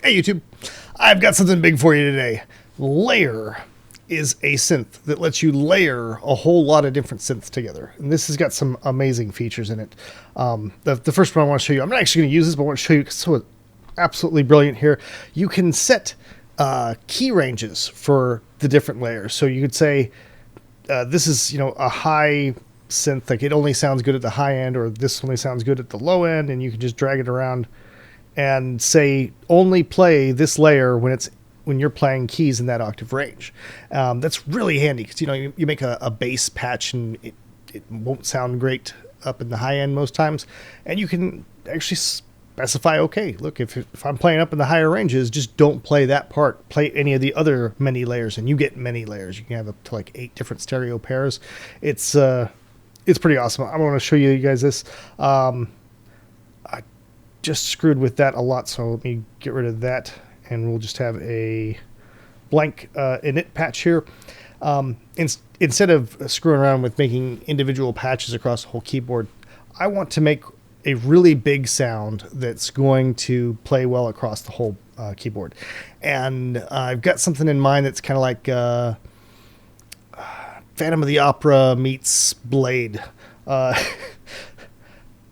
Hey YouTube, I've got something big for you today. LayR is a synth that lets you layer a whole lot of different synths together. And this has got some amazing features in it. The first one I want to show you, I'm not actually going to use this, but I want to show you, so it's absolutely brilliant here. You can set key ranges for the different layers. So you could say, this is, a high synth, like it only sounds good at the high end, or this only sounds good at the low end, and you can just drag it around and say only play this layer when you're playing keys in that octave range. That's really handy because you make a bass patch and it won't sound great up in the high end most times, and you can actually specify, okay, look, if I'm playing up in the higher ranges, just don't play that part, play any of the other many layers, and you get many layers. You can have up to like 8 different stereo pairs. It's pretty awesome. I want to show you guys this. Just screwed with that a lot, so let me get rid of that, and we'll just have a blank init patch here. Instead of screwing around with making individual patches across the whole keyboard, I want to make a really big sound that's going to play well across the whole keyboard. And I've got something in mind that's kind of like Phantom of the Opera meets Blade. I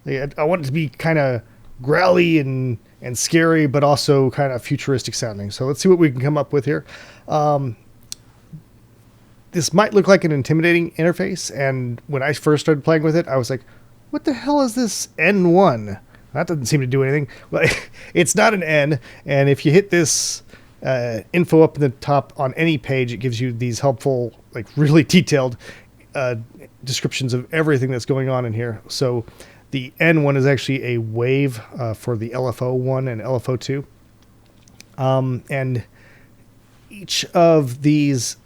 want it to be kind of growly and scary, but also kind of futuristic sounding. So let's see what we can come up with here. This might look like an intimidating interface, and when I first started playing with it, I was like, what the hell is this N1? That doesn't seem to do anything. Well, it's not an N, and if you hit this info up in the top on any page, it gives you these helpful, like really detailed descriptions of everything that's going on in here. So the N1 is actually a wave for the LFO1 and LFO2. And each of these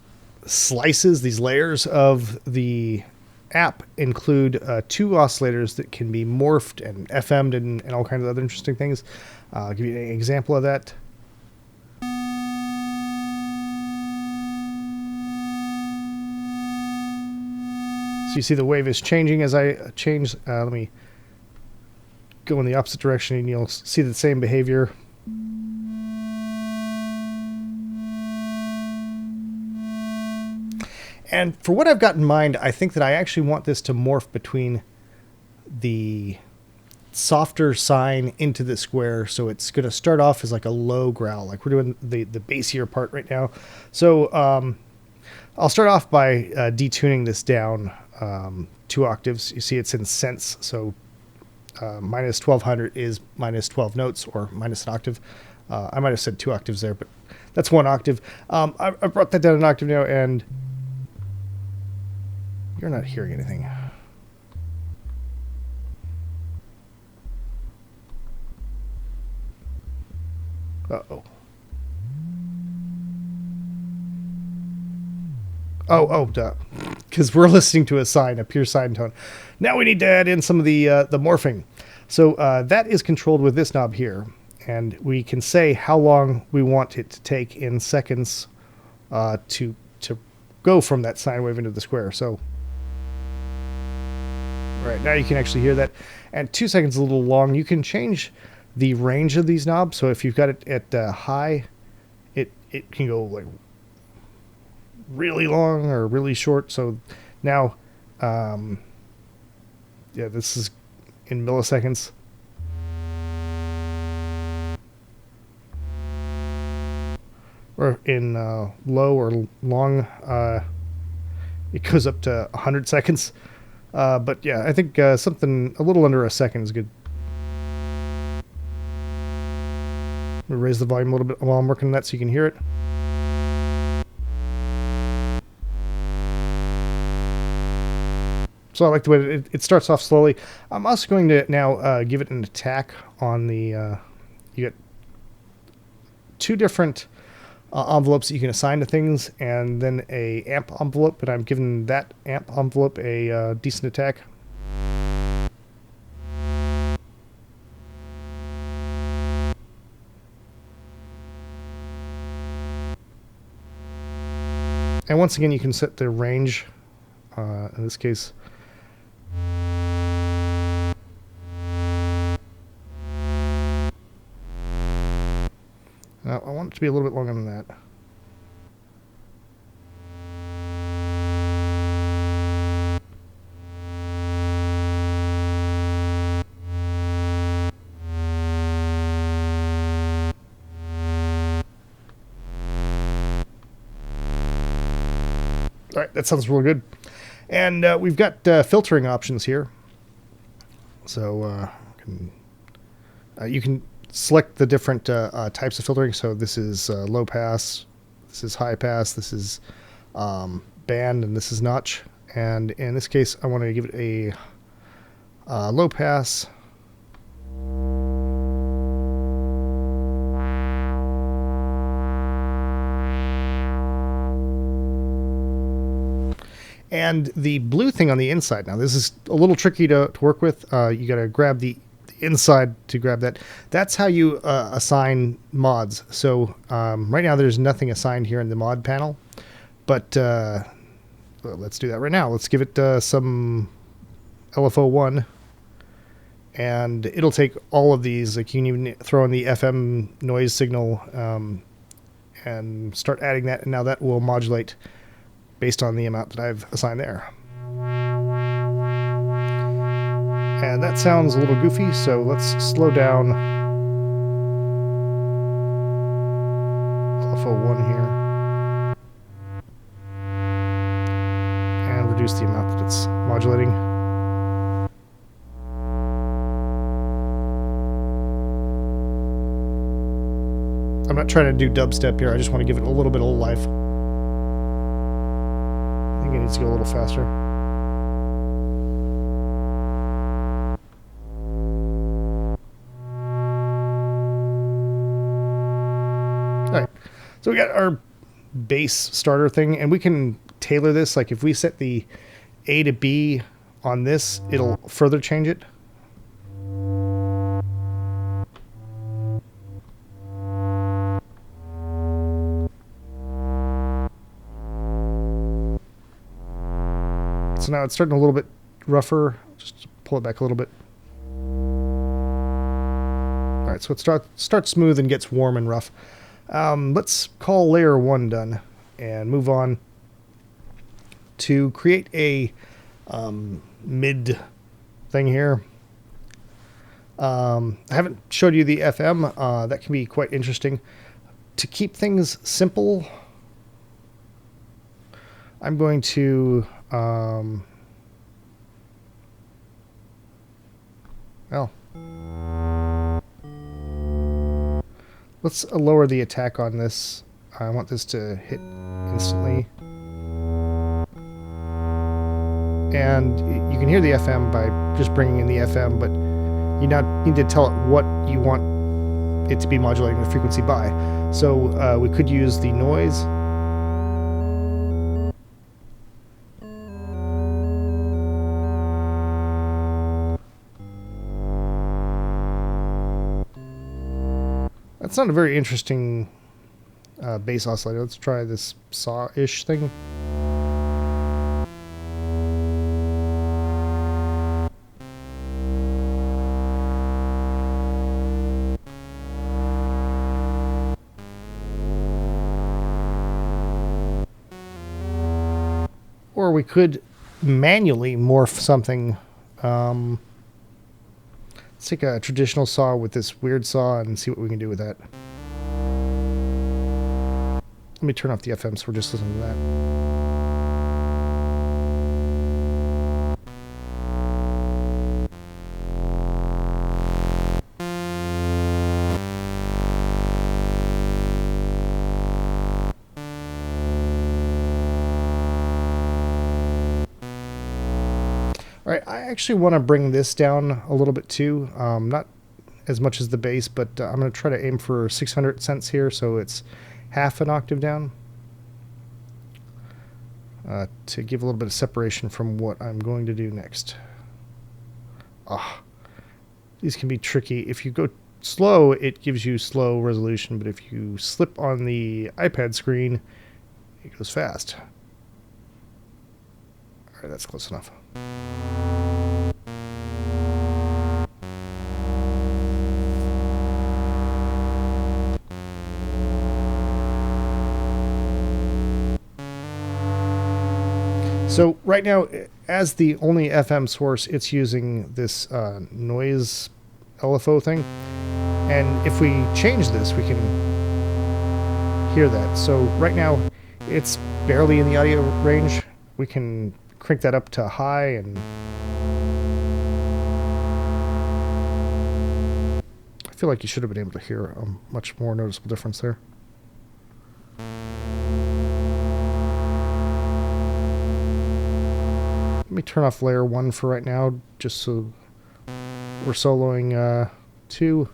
slices, these layers of the app include 2 oscillators that can be morphed and FM'd and all kinds of other interesting things. I'll give you an example of that. So you see the wave is changing as I change. Let me go in the opposite direction and you'll see the same behavior. And for what I've got in mind, I think that I actually want this to morph between the softer sine into the square. So it's going to start off as like a low growl, like we're doing the bassier part right now. So I'll start off by detuning this down 2 octaves. You see it's in cents, so minus 1200 is minus 12 notes, or minus an octave. I might have said 2 octaves there, but that's 1 octave. I brought that down an octave now, and you're not hearing anything. Uh-oh. Oh, duh. Because we're listening to a pure sine tone. Now we need to add in some of the morphing. So that is controlled with this knob here, and we can say how long we want it to take in seconds to go from that sine wave into the square. So right now you can actually hear that, and 2 seconds is a little long. You can change the range of these knobs. So if you've got it at high, it can go like really long or really short. So now, yeah, this is in milliseconds. Or in low or long, it goes up to 100 seconds. But yeah, I think something a little under a second is good. I'm gonna raise the volume a little bit while I'm working on that so you can hear it. So I like the way it starts off slowly. I'm also going to now give it an attack on the, you get 2 different envelopes that you can assign to things, and then a amp envelope, and I'm giving that amp envelope a decent attack. And once again, you can set the range, in this case. I want it to be a little bit longer than that. All right, that sounds real good. And we've got filtering options here. So you can select the different types of filtering. So this is low pass, this is high pass, this is band, and this is notch. And in this case, I want to give it a low pass. And the blue thing on the inside, now this is a little tricky to work with. You got to grab the inside to grab that. That's how you assign mods. So right now there's nothing assigned here in the mod panel, but well, let's do that right now. Let's give it some LFO1, and it'll take all of these. Like, you can even throw in the FM noise signal and start adding that, and now that will modulate based on the amount that I've assigned there. And that sounds a little goofy, so let's slow down LFO1 here and reduce the amount that it's modulating. I'm not trying to do dubstep here, I just want to give it a little bit of life. I think it needs to go a little faster. Alright, so we got our bass starter thing, and we can tailor this. Like, if we set the A to B on this, it'll further change it. So now it's starting a little bit rougher. Just pull it back a little bit. All right, so it starts smooth and gets warm and rough. Let's call layer 1 done and move on to create a mid thing here. I haven't showed you the FM. That can be quite interesting. To keep things simple, I'm going to well, let's lower the attack on this. I want this to hit instantly. And you can hear the FM by just bringing in the FM, but you now need to tell it what you want it to be modulating the frequency by. So we could use the noise. That's not a very interesting bass oscillator. Let's try this saw-ish thing. Or we could manually morph something. Let's take a traditional saw with this weird saw and see what we can do with that. Let me turn off the FM so we're just listening to that. All right, I actually want to bring this down a little bit too. Not as much as the bass, but I'm going to try to aim for 600 cents here, so it's half an octave down to give a little bit of separation from what I'm going to do next. These can be tricky. If you go slow, it gives you slow resolution, but if you slip on the iPad screen, it goes fast. All right, that's close enough. So right now, as the only FM source, it's using this noise LFO thing. And if we change this, we can hear that. So right now, it's barely in the audio range. We can crank that up to high, and I feel like you should have been able to hear a much more noticeable difference there. Let me turn off layer 1 for right now, just so we're soloing 2.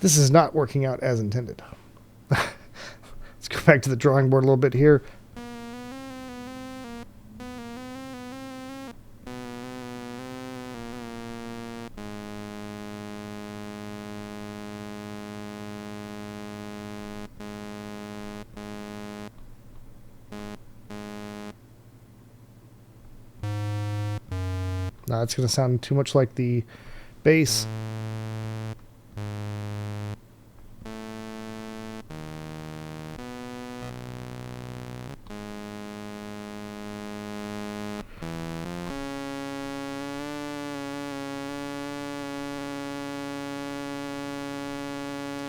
This is not working out as intended. Let's go back to the drawing board a little bit here. Now it's going to sound too much like the bass.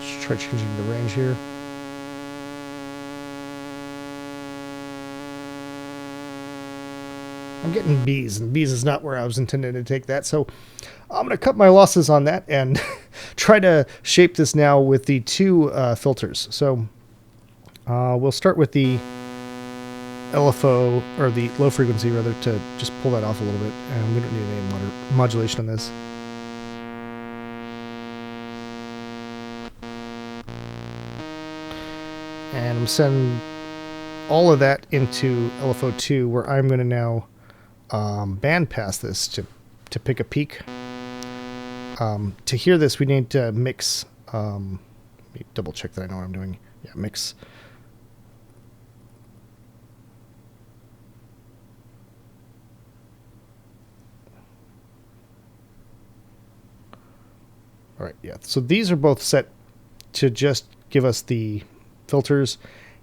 Just try changing the range here. I'm getting B's, and B's is not where I was intending to take that. So I'm going to cut my losses on that and try to shape this now with the 2 filters. So we'll start with the LFO, or the low frequency rather, to just pull that off a little bit. And we don't need any modulation on this. And I'm sending all of that into LFO 2, where I'm going to now band pass this to pick a peak. To hear this, we need to mix. Let me double check that I know what I'm doing. Yeah, mix. All right, yeah. So these are both set to just give us the filters,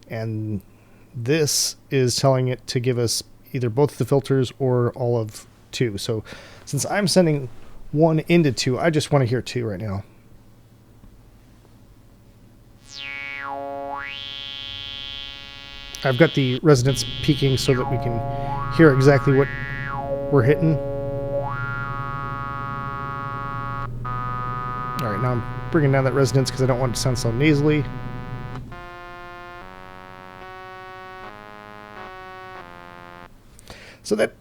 and this is telling it to give us either both the filters or all of 2. So since I'm sending 1 into 2, I just want to hear 2 right now. I've got the resonance peaking so that we can hear exactly what we're hitting. All right, now I'm bringing down that resonance because I don't want it to sound so nasally. So that's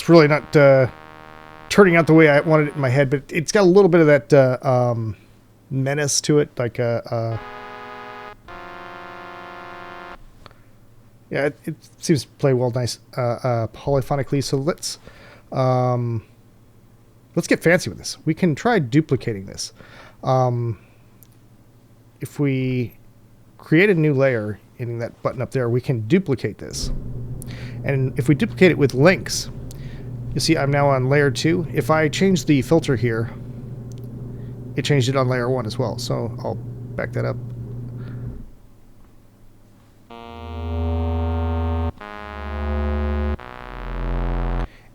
really not turning out the way I wanted it in my head, but it's got a little bit of that menace to it, like yeah, it seems to play well, nice polyphonically. So let's get fancy with this. We can try duplicating this. If we create a new layer, hitting that button up there, we can duplicate this. And if we duplicate it with links, you see I'm now on layer 2. If I change the filter here, it changed it on layer 1 as well. So I'll back that up.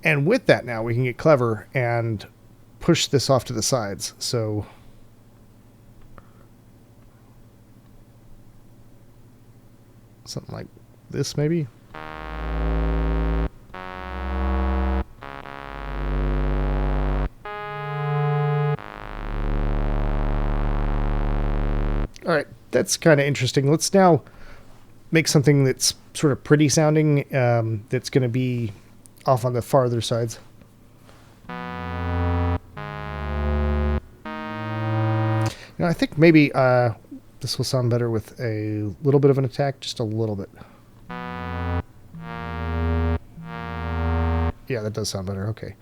And with that now, we can get clever and push this off to the sides. So something like this, maybe. All right, that's kind of interesting. Let's now make something that's sort of pretty sounding, that's going to be off on the farther sides. Now, I think maybe this will sound better with a little bit of an attack, just a little bit. Yeah, that does sound better. Okay.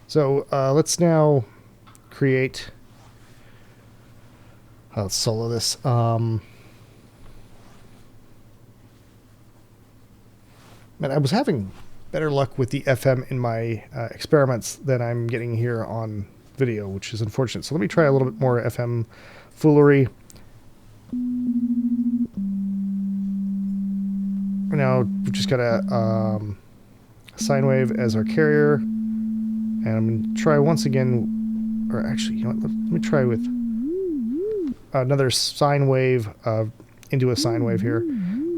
So let's now create Let's solo this. Man, I was having better luck with the FM in my experiments than I'm getting here on video, which is unfortunate. So let me try a little bit more FM foolery. Now we've just got a sine wave as our carrier, and I'm going to try once again, or actually, you know what, let me try with another sine wave into a sine wave here.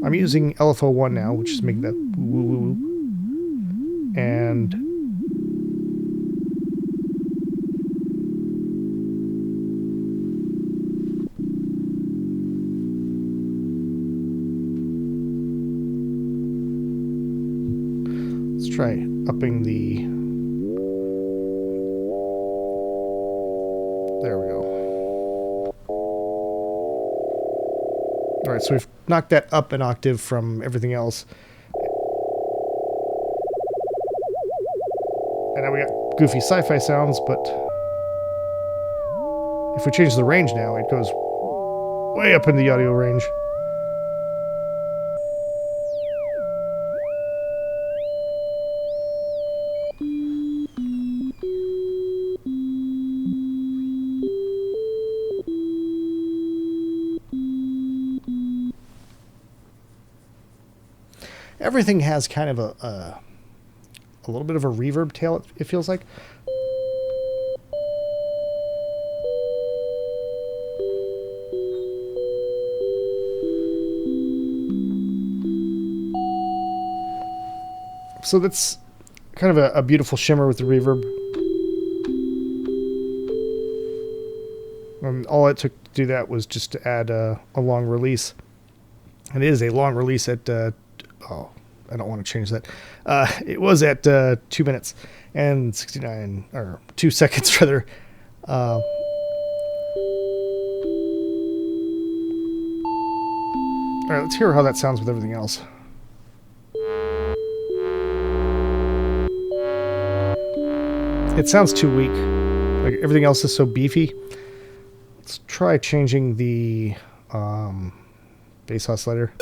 I'm using LFO1 now, which is making that woo woo woo. And let's try upping the... There we go. All right, so we've knocked that up an octave from everything else. And now we got goofy sci-fi sounds, but if we change the range now, it goes way up in the audio range. Everything has kind of a little bit of a reverb tail, it feels like. So that's kind of a beautiful shimmer with the reverb. And all it took to do that was just to add a long release. And it is a long release at... oh, I don't want to change that. It was at 2 minutes and 69, or 2 seconds rather. All right, let's hear how that sounds with everything else. It sounds too weak. Like everything else is so beefy. Let's try changing the bass oscillator.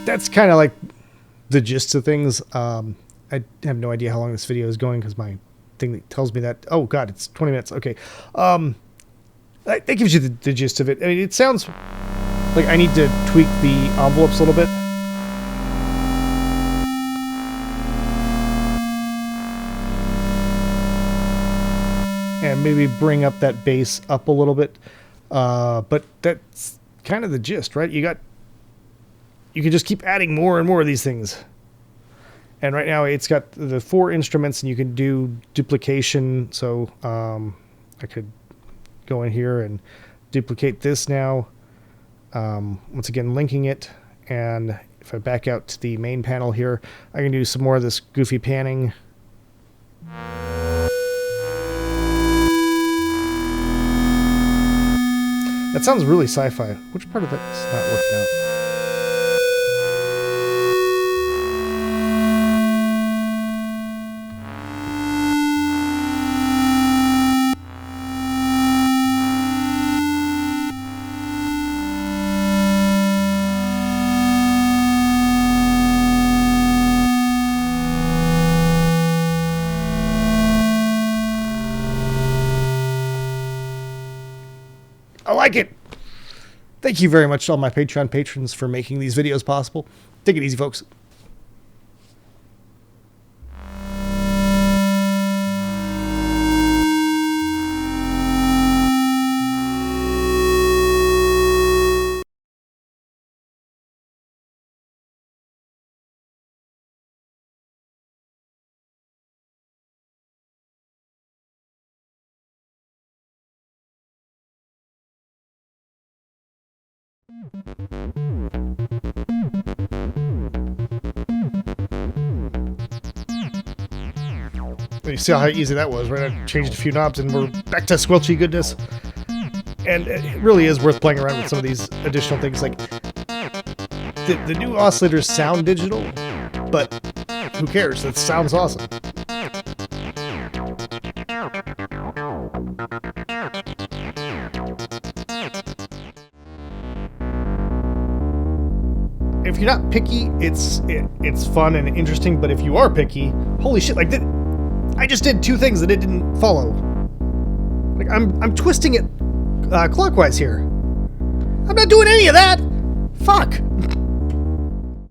That's kind of like the gist of things. I have no idea how long this video is going because my thing that tells me that, oh god, it's 20 minutes. Okay. That gives you the gist of it. I mean, it sounds like I need to tweak the envelopes a little bit. And maybe bring up that bass up a little bit. But that's kind of the gist, right? You can just keep adding more and more of these things. And right now it's got the 4 instruments and you can do duplication. So I could go in here and duplicate this now. Once again, linking it. And if I back out to the main panel here, I can do some more of this goofy panning. That sounds really sci-fi. Which part of that is not working out? I like it. Thank you very much to all my Patreon patrons for making these videos possible. Take it easy, folks. You see how easy that was, right? I changed a few knobs and we're back to squelchy goodness. And it really is worth playing around with some of these additional things. Like, the new oscillators sound digital, but who cares? That sounds awesome. If you're not picky, it's fun and interesting, but if you are picky, holy shit, like I just did two things that it didn't follow. Like I'm twisting it clockwise here. I'm not doing any of that. Fuck.